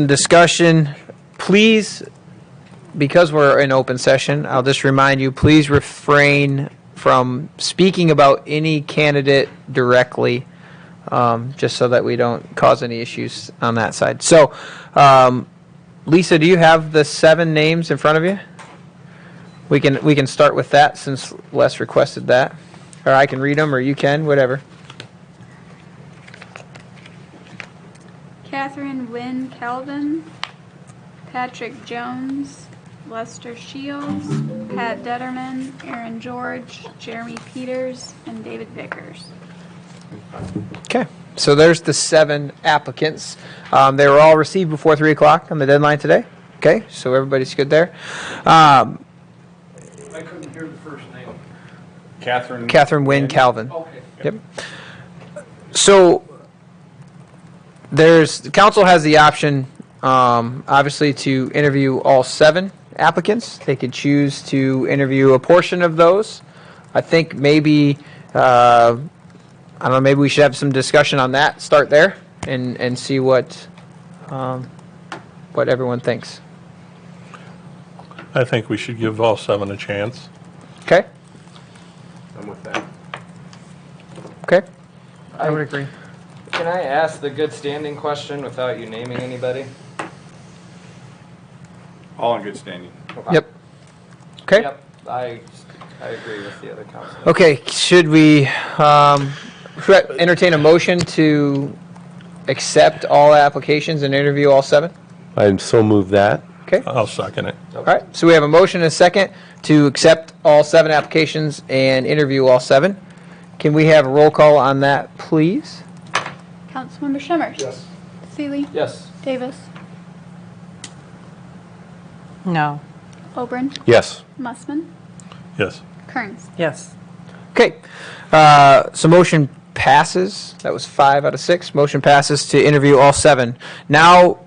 Discussion, please, because we're in open session, I'll just remind you, please refrain from speaking about any candidate directly, just so that we don't cause any issues on that side. So, Lisa, do you have the 7 names in front of you? We can start with that since Les requested that. Or I can read them, or you can, whatever. Catherine Wynn Calvin, Patrick Jones, Lester Shields, Pat Detterman, Aaron George, Jeremy Peters, and David Vickers. Okay, so there's the 7 applicants. They were all received before 3 o'clock on the deadline today. Okay, so everybody's good there. I couldn't hear the first name. Catherine Wynn Calvin. Okay. Yep. So the council has the option, obviously, to interview all 7 applicants. They could choose to interview a portion of those. I think maybe, I don't know, maybe we should have some discussion on that, start there, and see what everyone thinks. I think we should give all 7 a chance. Okay? I'm with that. Okay? I would agree. Can I ask the good standing question without you naming anybody? All in good standing. Yep. Okay? Yep, I agree with the other council. Okay, should we entertain a motion to accept all applications and interview all 7? I'd so move that. Okay, I'll second it. all right. So we have a motion and a second to accept all 7 applications and interview all 7. Can we have a roll call on that, please? Councilmember Shimmers. Yes. Seeley. Yes. Davis. No. Oberon. Yes. Mussman. Yes. Kearns. Yes. Okay, so motion passes. That was 5 out of 6. Motion passes to interview all 7. Now,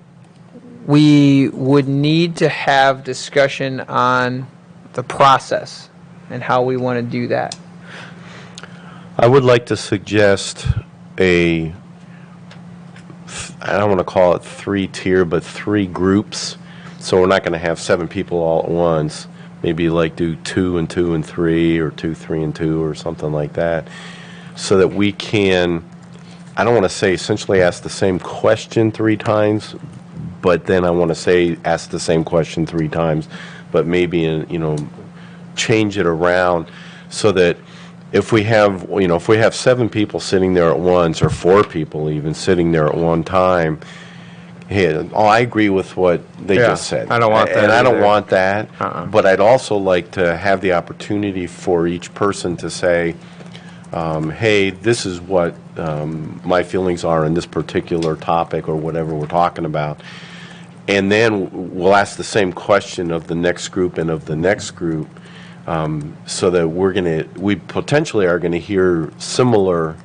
we would need to have discussion on the process and how we want to do that. I would like to suggest I don't want to call it 3-tier, but 3 groups. So we're not going to have 7 people all at once. Maybe like do 2 and 2 and 3, or 2, 3 and 2, or something like that. So that we can, I don't want to say essentially ask the same question 3 times, but then I want to say ask the same question 3 times, but maybe, change it around so that if we have 7 people sitting there at once, or 4 people even sitting there at one time, I agree with what they just said. I don't want that And I don't either. want that, but I'd also like to have the opportunity for each person to say, hey, this is what my feelings are in this particular topic or whatever we're talking about. And then we'll ask the same question of the next group and of the next group, so that we potentially are going to hear similar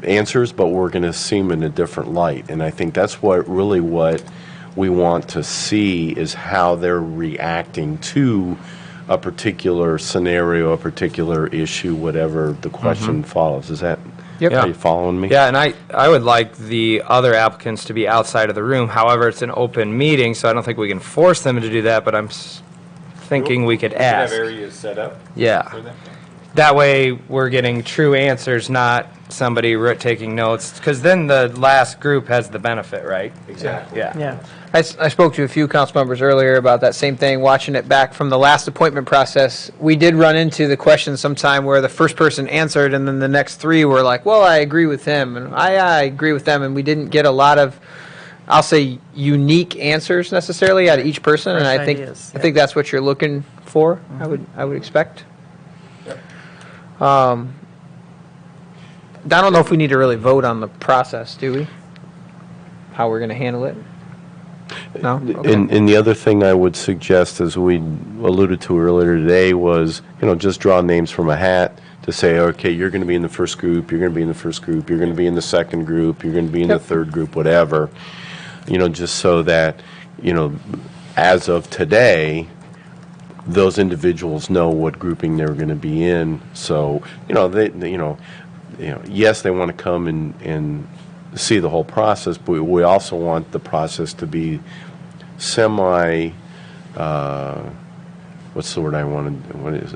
answers, but we're going to see them in a different light. And I think that's what we want to see, is how they're reacting to a particular scenario, a particular issue, whatever the question follows. Is that, Yep. are you following me? Yeah, and I would like the other applicants to be outside of the room. However, it's an open meeting, so I don't think we can force them to do that, but I'm thinking we could ask. Have areas set up Yeah. for them. That way, we're getting true answers, not somebody taking notes, because then the last group has the benefit, right? Exactly. Yeah. Yeah. I spoke to a few council members earlier about that same thing, watching it back from the last appointment process. We did run into the question sometime where the first person answered, and then the next 3 were like, well, I agree with him, and I agree with them, and we didn't get a lot of, I'll say, unique answers necessarily out of each person, and Fresh I think ideas, I think that's what you're looking for. I would expect. I don't know if we need to really vote on the process, do we? How we're going to handle it? No? Okay. And the other thing I would suggest, as we alluded to earlier today, was, just draw names from a hat to say, okay, you're going to be in the first group, you're going to be in the first group, you're going to be in the second group, you're going to be in the third group, whatever. Just so that, as of today, those individuals know what grouping they're going to be in. So, yes, they want to come and see the whole process, but we also want the process to be semi, what's the word I wanted, what is,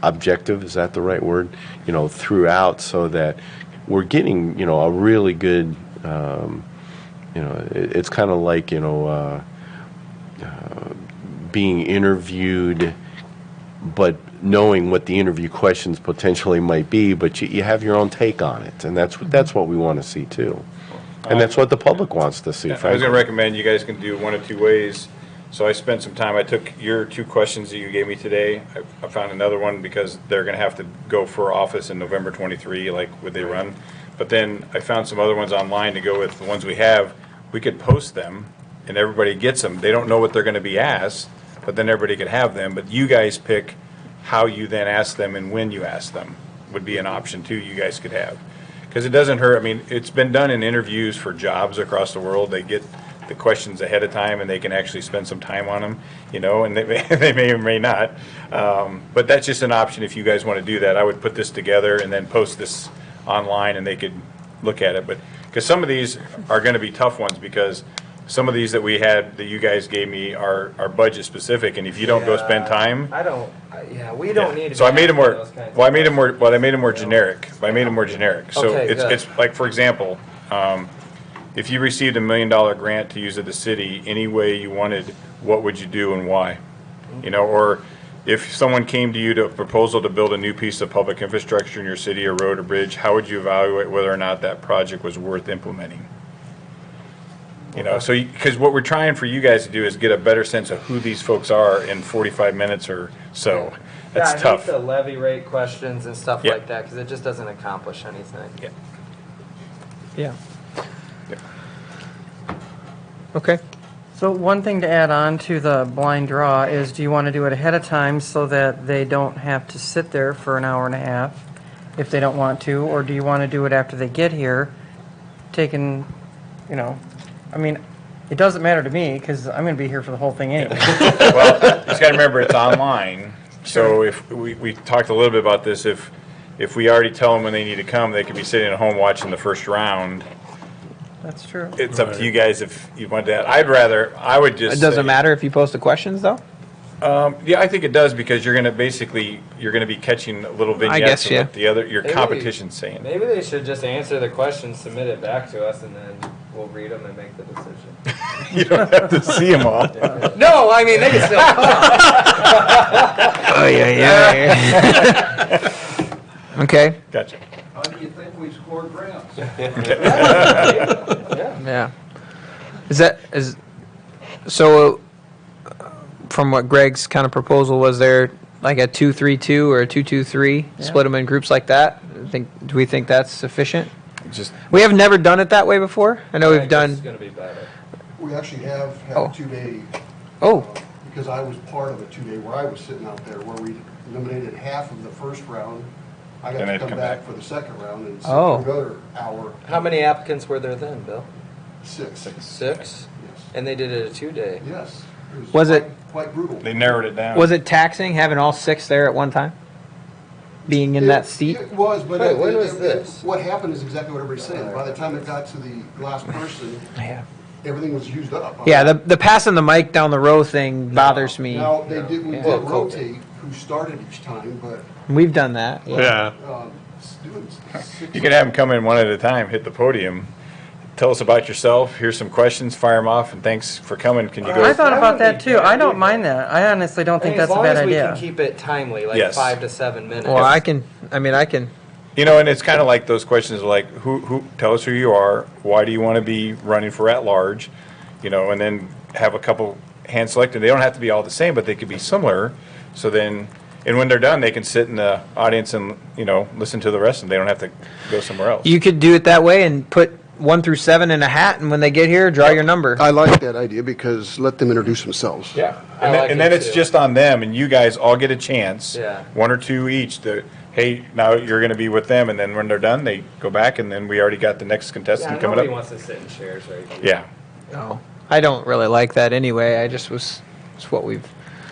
objective, is that the right word? You know, throughout, so that we're getting, you know, a really good, you know, it's kind of like, you know, being interviewed, but knowing what the interview questions potentially might be, but you have your own take on it, and that's what we want to see too, and that's what the public wants to see. I was going frankly. to recommend you guys can do one of two ways. So I spent some time, I took your 2 questions that you gave me today. I found another one because they're going to have to go for office in November 23, like would they run. But then I found some other ones online to go with the ones we have. We could post them and everybody gets them. They don't know what they're going to be asked, but then everybody could have them. But you guys pick how you then ask them and when you ask them would be an option too you guys could have. Because it doesn't hurt. I mean, it's been done in interviews for jobs across the world. They get the questions ahead of time and they can actually spend some time on them, you know, and they may or may not. But that's just an option if you guys want to do that. I would put this together and then post this online and they could look at it. But because some of these are going to be tough ones, because some of these that we had that you guys gave me are budget specific, and if you don't go spend time. We don't need to. So I made them more, those kinds of well, I made them more generic. So Okay, it's, good. it's like, for example, if you received $1 million grant to use at the city, any way you wanted, what would you do and why? You know, or if someone came to you to a proposal to build a new piece of public infrastructure in your city, a road or bridge, how would you evaluate whether or not that project was worth implementing? You know, so, because what we're trying for you guys to do is get a better sense of who these folks are in 45 minutes or so. That's I tough. hate the levy rate questions and stuff Yeah. like that because it just doesn't accomplish anything. Yeah. Yeah. Okay. So one thing to add on to the blind draw is, do you want to do it ahead of time so that they don't have to sit there for an hour and a half if they don't want to, or do you want to do it after they get here, taking, you know, I mean, it doesn't matter to me because I'm going to be here for the whole thing anyway. Well, you just got to remember it's online. So if we talked a little bit about this, if we already tell them when they need to come, they could be sitting at home watching the first round. That's true. It's up to you guys if you want that. I would just It doesn't say- matter if you post the questions, though? Yeah, I think it does, because you're going to be catching little vignettes guess, of yeah. what your Maybe- competition's saying. Maybe they should just answer the questions, submit it back to us, and then we'll read them and make the decision. You don't have to see them all. No, I mean, they can still come. Oh, yeah. Okay. Gotcha. How do you think we score grants? Yeah. So from what Greg's kind of proposal was, there like a 2-3-2 or a 2-2-3, split them in groups like that? Do we think that's sufficient? Just We have never done it that way before. I know we've It's done. going to be better. We actually have had Oh. a 2-day, Oh, because I was part of a 2-day where I was sitting out there, where we eliminated half of the first round. I got And to they'd come come back back. for the second round and sit Oh. for another hour. How many applicants were there then, Bill? 6. 6? Yes. And they did it a 2-day. Yes. Was it- quite brutal? they narrowed it down. was it taxing having all 6 there at one time? Being in that seat? It was, but Wait, when was this? what happened is exactly what everybody's saying. By the time it got to the last person, Yeah. everything was used up. Yeah, the passing the mic down the row thing bothers me. Now, we Well, did COVID. rotate who started each time, but We've done that. Yeah. doing 6. You could have them come in one at a time, hit the podium, tell us about yourself, here's some questions, fire them off, and thanks for coming. Can you go? I thought That about wouldn't that be too. bad I don't either. mind that. I honestly don't think that's a bad As long as we idea. can keep it timely, like Yes. 5 to 7 minutes. Well, I can. You know, and it's kind of like those questions like, who, tell us who you are, why do you want to be running for at-large, you know, and then have a couple hand selected. They don't have to be all the same, but they could be similar. So then, and when they're done, they can sit in the audience and, you know, listen to the rest, and they don't have to go somewhere else. You could do it that way and put 1 through 7 in a hat, and when they get here, draw your number. I like that idea because let them introduce themselves. Yeah, I and then, like and then it it's too. just on them, and you guys all get a chance. Yeah. 1 or 2 each to, hey, now you're going to be with them, and then when they're done, they go back, and then we already got the next Yeah, contestant coming nobody up. wants to sit in chairs right here. Yeah. No, I don't really like that anyway. It's what we've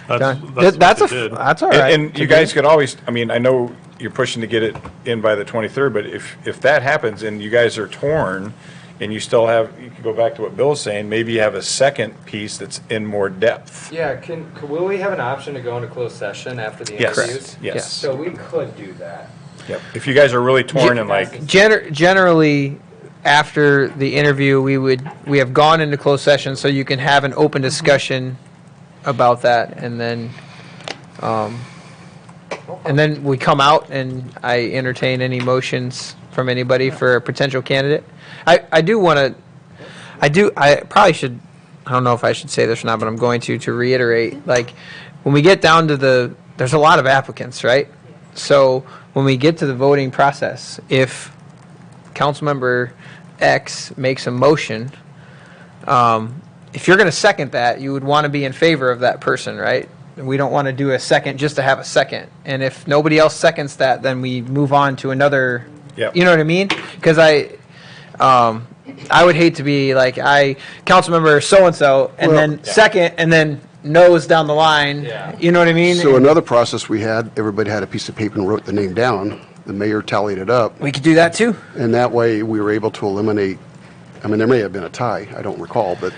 That's done. what That's they did. that's all right. And you guys could always, I mean, I know you're pushing to get it in by the 23rd, but if that happens and you guys are torn, and you still have, you can go back to what Bill's saying, maybe you have a second piece that's in more depth. Yeah, will we have an option to go into closed session after the Yes, interviews? yes. So we could do that. Yep. If you guys are really torn and like, Generally, after the interview, we have gone into closed session, so you can have an open discussion about that, and then we come out and I entertain any motions from anybody for a potential candidate. I probably should, I don't know if I should say this or not, but I'm going to reiterate, like, when we get down to there's a lot of applicants, right? So when we get to the voting process, if Councilmember X makes a motion, if you're going to second that, you would want to be in favor of that person, right? And we don't want to do a second just to have a second. And if nobody else seconds that, then we move on to another. Yep. You know what I mean? Because I would hate to be like, Councilmember so-and-so, and Well- then second, and then no's down the line. Yeah. You know what I mean? So another process we had, everybody had a piece of paper and wrote the name down. The mayor tallied it up, We could do that too. and that way we were able to eliminate, I mean, there may have been a tie, I don't recall, but,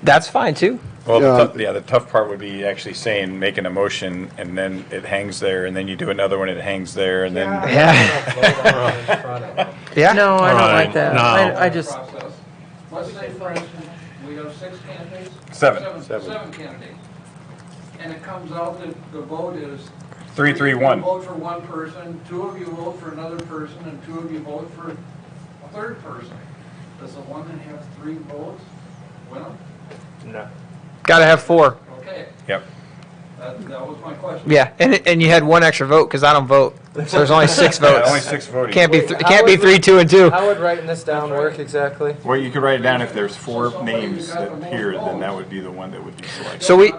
That's fine too. well, Yeah. the tough part would be actually saying, making a motion, and then it hangs there, and then you do another one, it hangs there, and then. Yeah. Yeah. No, I don't All right, like that. no. I just, Process. Let's say, for instance, we have 6 candidates? Seven. Seven candidates. And it comes out that the vote is. 3-3-1. You vote for one person, 2 of you vote for another person, and 2 of you vote for a third person. Does the one that has 3 votes win them? No. Got to have 4. Okay, Yep. that was my question. Yeah, and you had 1 extra vote because I don't vote, so there's only 6 Yeah, votes. only 6 voting. Can't be Wait, it how can't be would 3, 2, and 2. How would writing this down work exactly? Well, you could write it down if there's 4 names that appear, then that would be the one that would be selected. So we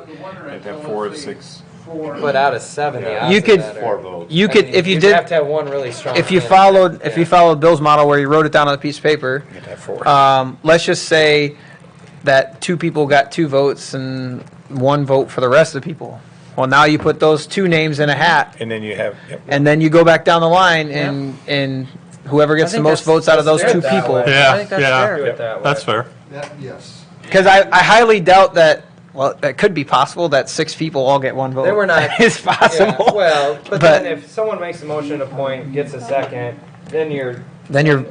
It'd have 4 of 6. But out of 7, the odds You of could- that are- 4 votes. you could if you you'd did have to have one really strong. if you candidate. followed Bill's model where you wrote it down on a piece of paper. You'd have 4. Let's just say that 2 people got 2 votes and 1 vote for the rest of the people. Well, now you put those 2 names in a hat, And then you have, yep. and then you go back down the line, and whoever gets I the think most that's- votes out of those let's 2 do it that people. way. Yeah, I think that's yeah, fair. Do it that way. that's fair. that, yes. Because I highly doubt that. Well, that could be possible that 6 people all get 1 vote. Then we're not. It's possible. Yeah, well, but, But- then if someone makes a motion to point, gets a second, then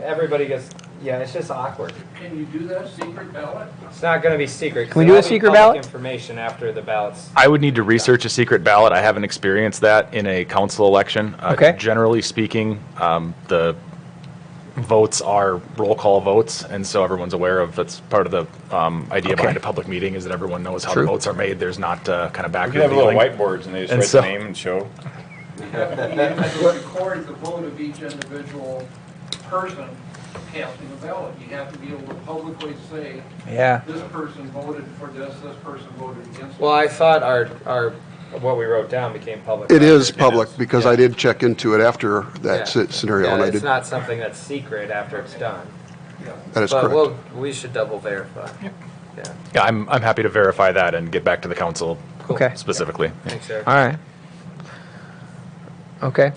everybody gets. Yeah, it's just awkward. Can you do that secret ballot? It's not going to be secret. 'cause Can we do there'll a be secret public ballot? Information after the ballots. I would need to research a secret ballot. I haven't experienced that in a council election. Okay. Generally speaking, the votes are roll call votes, and so everyone's aware of, that's part of the idea Okay. behind a public meeting, is that everyone knows how True. the votes are made. There's not kind of We back could have little dealing. whiteboards, and they just And write so- the name and show. You have to record the vote of each individual person casting a ballot. You have to be able to publicly say, Yeah. this person voted for this person voted against it. Well, I thought our what we wrote down became public. It is record. public, because I did check into it after Yeah. that scenario, and Yeah, I it's did, not something that's secret after it's done. that is But correct. we should double verify. Yeah. Yeah, I'm happy to verify that and get back to the council Okay. specifically. Thanks, Eric. All right. Okay.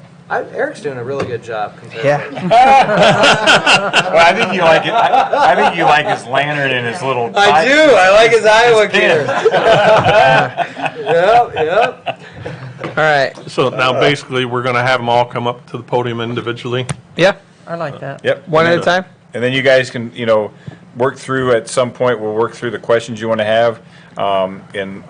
Eric's doing a really good job. Compared Yeah. To Well, I think you like it. I think you like his lantern and his little. I do. I like his Iowa gear. Yep. All right. So now basically, we're going to have them all come up to the podium individually. Yeah. I like that. Yep. One at a time. And then you guys can, work through, at some point, we'll work through the questions you want to have. And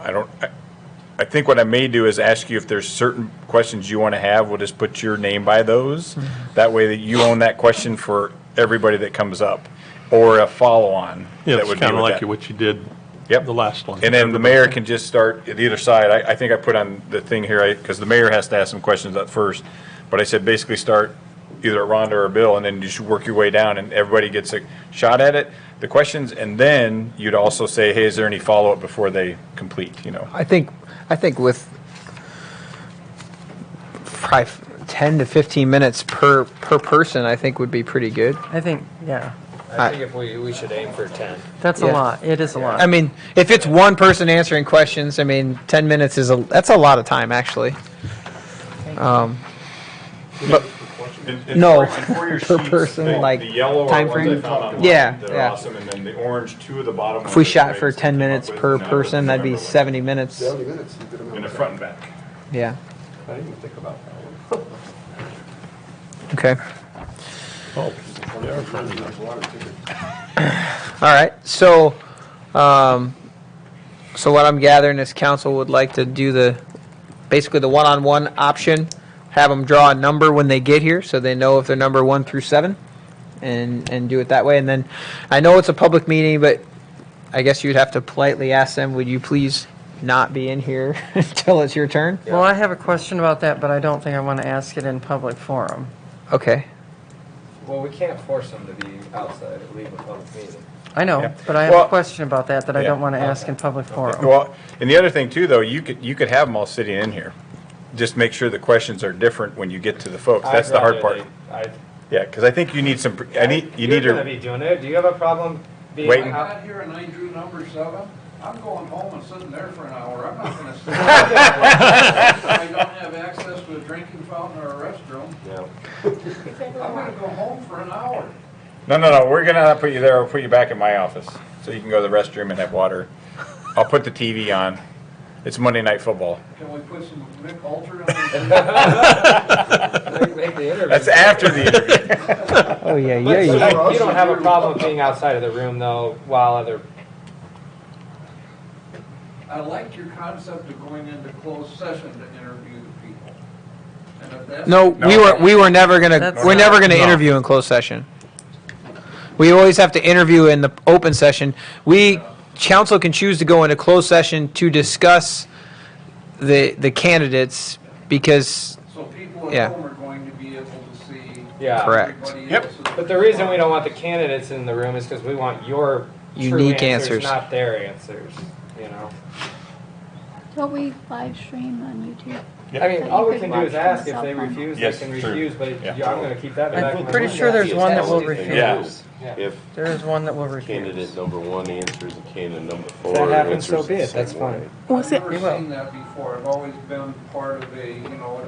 I think what I may do is ask you if there's certain questions you want to have, we'll just put your name by those. That way that you own that question for everybody that comes up, or a follow-on. Yeah, that it's would be kind of with like that. what you did Yep. the last one. And then the mayor can just start at either side. I think I put on the thing here, because the mayor has to ask some questions at first. But I said basically start either at Rhonda or Bill, and then you should work your way down, and everybody gets a shot at it, the questions, and then you'd also say, hey, is there any follow-up before they complete, I think with 10 to 15 minutes per person, I think would be pretty good. I think, yeah, I think if we should aim for 10. that's a Yeah. lot. It is a lot. I mean, if it's one person answering questions, 10 minutes that's a lot of time, actually. No, For your per sheets, person, the- like, The yellow are time ones I frame? found online. Yeah, They're yeah. awesome, and then the orange, two of the bottom ones. If we are shot great for to 10 come up minutes with, per and I person, that'd be remember what- 70 minutes. 70 minutes. You could In the front and back. Yeah, I didn't even think about that one. okay. Oh, All right, so, so what I'm gathering is council would like to do basically the one-on-one option, have them draw a number when they get here, so they know if they're number 1 through 7, and do it that way. And then, I know it's a public meeting, but I guess you'd have to politely ask them, would you please not be in here until it's your turn? Well, I have a question about that, but I don't think I want to ask it in public forum. Okay, Well, we can't force them to be outside, leave a public meeting. I know, Yeah. but I have Well- a question about that I Yeah. don't want to ask in public forum. Well, and the other thing too, though, you could have them all sitting in here. Just make sure the questions are different when you get to the folks. That's the hard part. Yeah, because I think you need some, you need You're gonna to, be doing it. Do you have a problem being Waiting. I got here and I drew number 7. I'm going home and sitting there for an hour. I'm not gonna sit. I don't have access to a drinking fountain or a restroom. I'm gonna go home for an hour. no, we're gonna not put you there, we'll put you back in my office. So you can go to the restroom and have water. I'll put the TV on. It's Monday Night Football. Can we put some Mick Ultra on? Make the interview. That's after the interview. oh, yeah, You don't have a problem being outside of the room though, while other. I like your concept of going into closed session to interview the people. And if that's. No, we were never gonna, That's we're never gonna No. interview in closed session. We always have to interview in the open session. Council can choose to go into closed session to discuss the candidates because, So people Yeah. at home are going to be able to see. Yeah. Correct. everybody Yep. else's- But the reason we don't want the candidates in the room is because we want your Unique true answers. not their answers. You know. Don't we live stream on YouTube? I mean, That all you we could can do is watch ask from if they cell phone. refuse. Yes, They can true. refuse, but Yeah. I'm going to keep that back. I'm in the pretty room. sure there's one that will Yeah. refuse. If There is one that will refuse. candidate number 1 answers and candidate number 4 If that happens, so answers be the it. That's same fine. way. I've never seen that before. I've always been part of a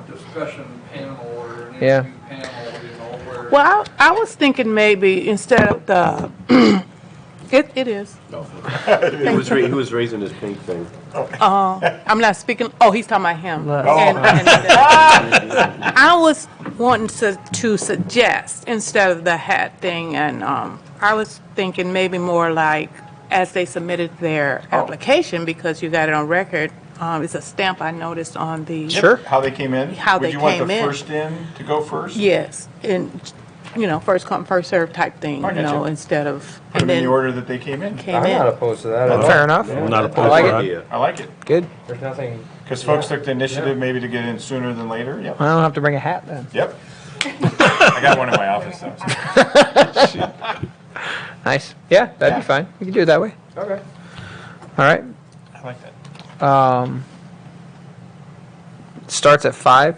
discussion panel or an Yeah. interview panel, where. Well, I was thinking maybe instead of the, it is. He was raising his pink thing. I'm not speaking, oh, he's talking about him. Look. I was wanting to suggest, instead of the hat thing, and I was thinking maybe more like, as they submitted their application, because you got it on record, it's a stamp I noticed on the. Sure. How they came in? How they Would you want came the in. first in to go first? Yes, and, first come, first served type thing, I get you. instead of. Put and them in the then order that they came in. Came I'm in. not opposed to that at all. fair enough. I'm not I opposed like to it. that. I like it. Good. There's nothing. Because folks took the initiative maybe to get in sooner than later. Yep. I don't have to bring a hat then. Yep. I got one in my office though. Nice. Yeah, that'd Yeah. be fine. We can do it that way. Okay. All right. I like that. Starts at 5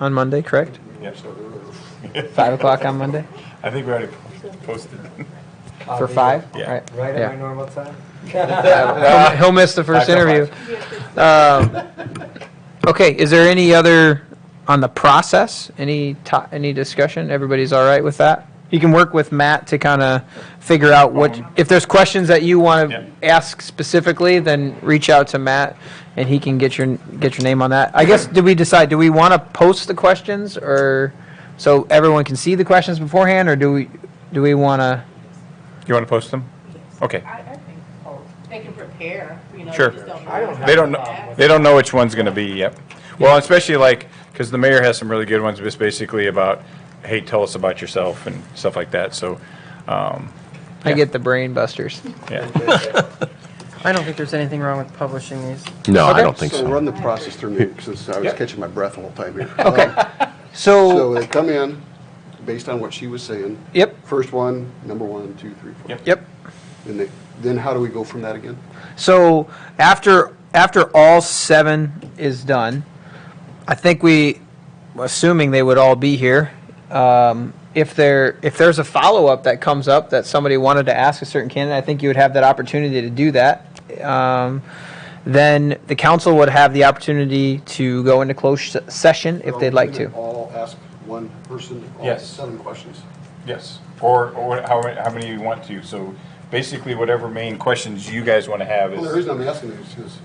on Monday, correct? Yep. 5 o'clock on Monday I think we already posted. for 5? Yeah. All right. Right Yeah. at my normal time. He'll miss the first 5 till interview. 5. Okay, is there any other, on the process, any discussion? Everybody's all right with that? You can work with Matt to kind of figure out if there's questions that you want to ask specifically, then reach out to Matt and he can get your name on that. I guess, did we decide, do we want to post the questions or, so everyone can see the questions beforehand, or do we want to? You want to post them? Okay. I think, they can prepare, Sure. just don't know. I don't have They don't a know. problem with They don't know which one's going to be yet. Well, especially because the mayor has some really good ones, just basically about, hey, tell us about yourself and stuff like that. So, I get the brain busters. yeah. I don't think there's anything wrong with publishing these. No, Okay. I don't think So so. run the process through me, since I was catching my breath the whole time here. Okay. So So, they come in, based on what she was saying. yep, First one, number 1, 2, 3, 4. yep. And then how do we go from that again? So after all 7 is done, I think assuming they would all be here, if there's a follow-up that comes up that somebody wanted to ask a certain candidate, I think you would have that opportunity to do that. Then the council would have the opportunity to go into closed session if they'd like Can to. all ask one person, all Yes. 7 questions. Yes, or how many you want to. So basically, whatever main questions you guys want to have Well, the is, reason I'm asking is because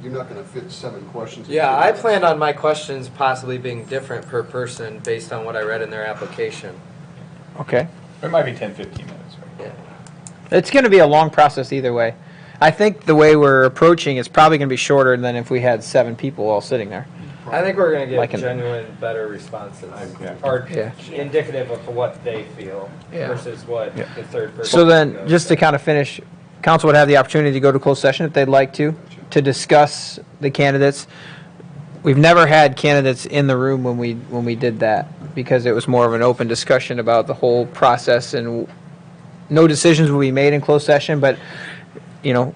you're not going to fit 7 questions. into Yeah, I that. planned on my questions possibly being different per person based on what I read in their application. Okay. it might be 10, 15 minutes. Right? It's going to be a long process either way. I think the way we're approaching is probably going to be shorter than if we had 7 people all sitting there. I think we're going to Like get an- genuine, better responses, Yeah. or Yeah. indicative of what they feel Yeah. versus what the third person. So then, feels. just to kind of finish, council would have the opportunity to go to closed session if they'd like to discuss the candidates. We've never had candidates in the room when we did that, because it was more of an open discussion about the whole process, and no decisions will be made in closed session, but, you know,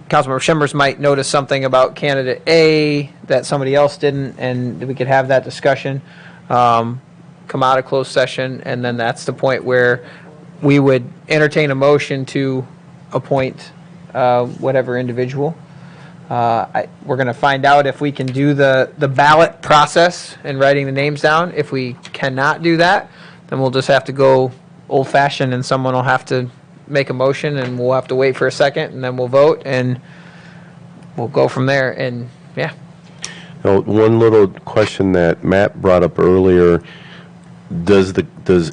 Councilmember Chambers might notice something about candidate A that somebody else didn't, and we could have that discussion, come out of closed session, and then that's the point where we would entertain a motion to appoint whatever individual. We're going to find out if we can do the ballot process and writing the names down. If we cannot do that, then we'll just have to go old-fashioned, and someone will have to make a motion, and we'll have to wait for a second, and then we'll vote, and we'll go from there. And yeah, Now, one little question that Matt brought up earlier, does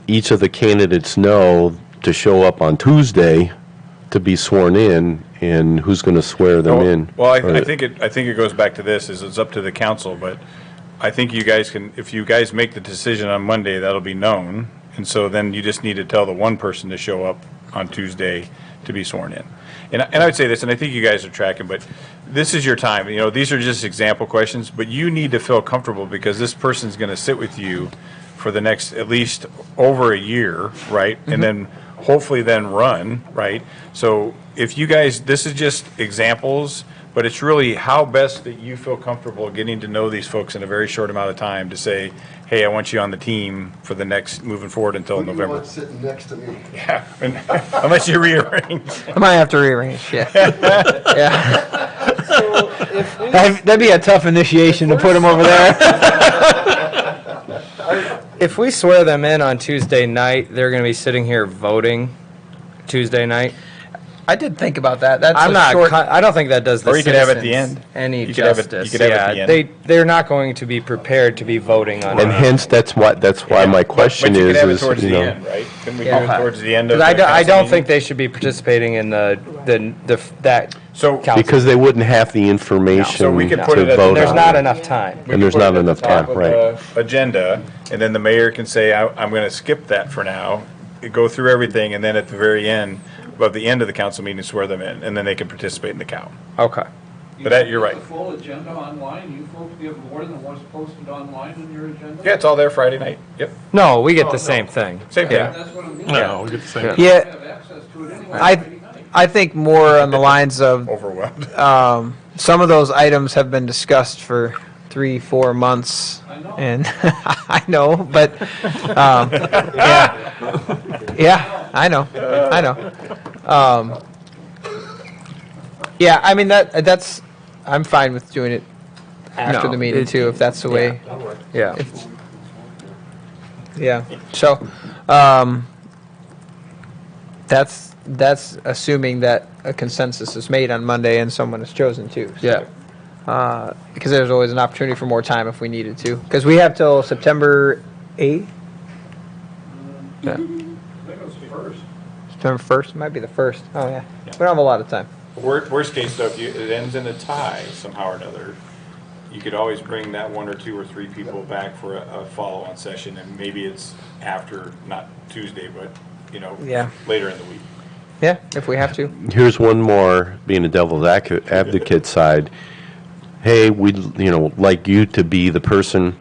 each of the candidates know to show up on Tuesday to be sworn in, and who's going to swear them in? Well, I Or- think it goes back to this, is it's up to the council, but I think you guys can, if you guys make the decision on Monday, that'll be known. And so then you just need to tell the one person to show up on Tuesday to be sworn in. And I would say this, and I think you guys are tracking, but this is your time. You know, these are just example questions, but you need to feel comfortable because this person's going to sit with you for the next, at least over a year, right? And then hopefully then run, right? So if you guys, this is just examples, but it's really how best that you feel comfortable getting to know these folks in a very short amount of time to say, hey, I want you on the team for the next, moving forward until Who do you November. want sitting next to me? Yeah, unless you rearrange. I might have to rearrange. Yeah, yeah. That'd be a tough initiation to put them over there. If we swear them in on Tuesday night, they're going to be sitting here voting Tuesday night. I did think about that. That's I'm a not. short. I don't think that does the Or you could have it at the citizens end. any You could have it- justice. you could have it at Yeah, the end. they're not going to be prepared to be voting on. And hence, that's why my question But you is, could have it towards the you know. end, right? Couldn't we do Yeah. it towards the end of 'Cause the I council don't meeting? think they should be participating in that So, council. Because they wouldn't have the information So we could put to it at the- vote There's on. not enough time. we And could there's put it not at the enough top time, of right. the agenda, and then the mayor can say, I'm going to skip that for now, go through everything, and then at the very end, at the end of the council meeting, swear them in, and then they can participate in the count. Okay. But that, you're right. The full agenda online, you folks give more than what's posted online in your agenda? Yeah, it's all there Friday night. Yep, No, we get the same thing. same thing. Yeah. That's what I mean. No, we get the same. Yeah, You have access to it anyway. Friday night. I think more on the lines of Overwhelmed. some of those items have been discussed for 3-4 months, I know. and I know, but yeah, I know. Yeah, I mean that's I'm fine with doing it after No, the meeting too, if that's the way. Yeah. Yeah. So, that's assuming that a consensus is made on Monday and someone is chosen too. So, Yeah. because there's always an opportunity for more time if we needed to. Because we have till September 8th. Yeah. I think it was first. September 1st, might be the 1st. Oh yeah. We don't have a lot of time. Worst case though, if it ends in a tie somehow or another, you could always bring that 1 or 2 or 3 people back for a follow-on session, and maybe it's after, not Tuesday, but, Yeah. later in the week. Yeah, if we have to. Here's one more, being a devil's advocate side. Hey, we'd, like you to be the person,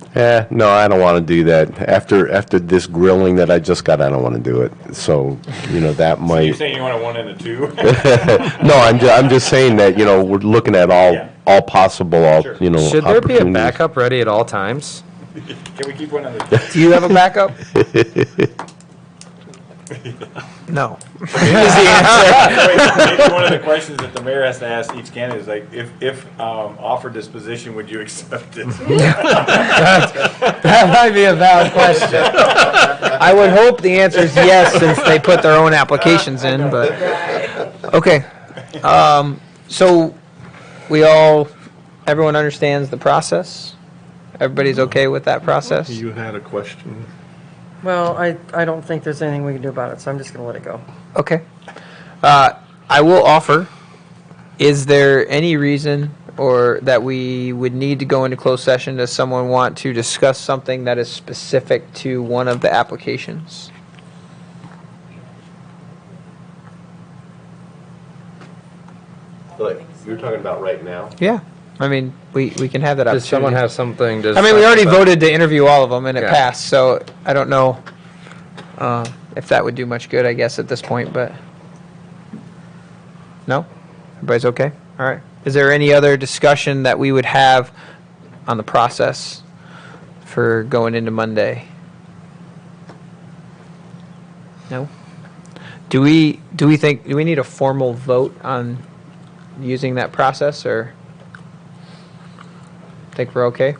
no, I don't want to do that. After this grilling that I just got, I don't want to do it. So, that You're might, saying you want a 1 and a 2? no, I'm just saying that, we're looking at all possible, Sure. Should there be a opportunities. backup ready at all times? Can we keep one on the? Do you have a backup? No. Maybe one of the questions that the mayor has to ask each candidate is like, if offered this position, would you accept it? That might be a valid question. I would hope the answer is yes, since they put their own applications in, but, okay. So, everyone understands the process? Everybody's okay with that process? You had a question. Well, I don't think there's anything we can do about it, so I'm just going to let it go. Okay. I will offer, is there any reason or that we would need to go into closed session? Does someone want to discuss something that is specific to one of the applications? Like, you're talking about right now? Yeah. I mean, we can have that opportunity. Does someone have something to? I mean, we talk already about? voted to interview all of them, and it Yeah. passed, so I don't know if that would do much good, I guess, at this point, but... No? Everybody's okay? All right. Is there any other discussion that we would have on the process for going into Monday? No? Do we need a formal vote on using that process, or think we're okay?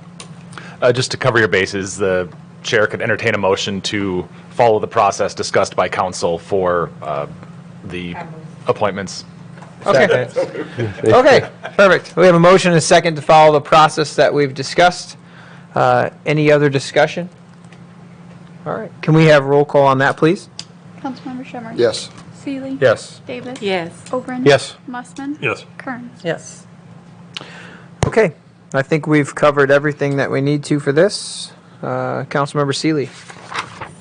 Just to cover your bases, the chair could entertain a motion to follow the process discussed by council for the appointments. Okay. Okay, perfect. We have a motion and a second to follow the process that we've discussed. Any other discussion? All right. Can we have roll call on that, please? Councilmember Shemmers. Yes. Seeley. Yes. Davis. Yes. Oberon. Yes. Mussman. Yes. Kearns. Yes. Okay. I think we've covered everything that we need to for this. Councilmember Seeley.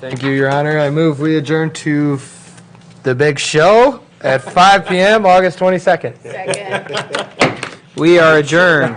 Thank you, Your Honor. I move we adjourn to the big show at 5 p.m. August 22nd. Second. We are adjourned.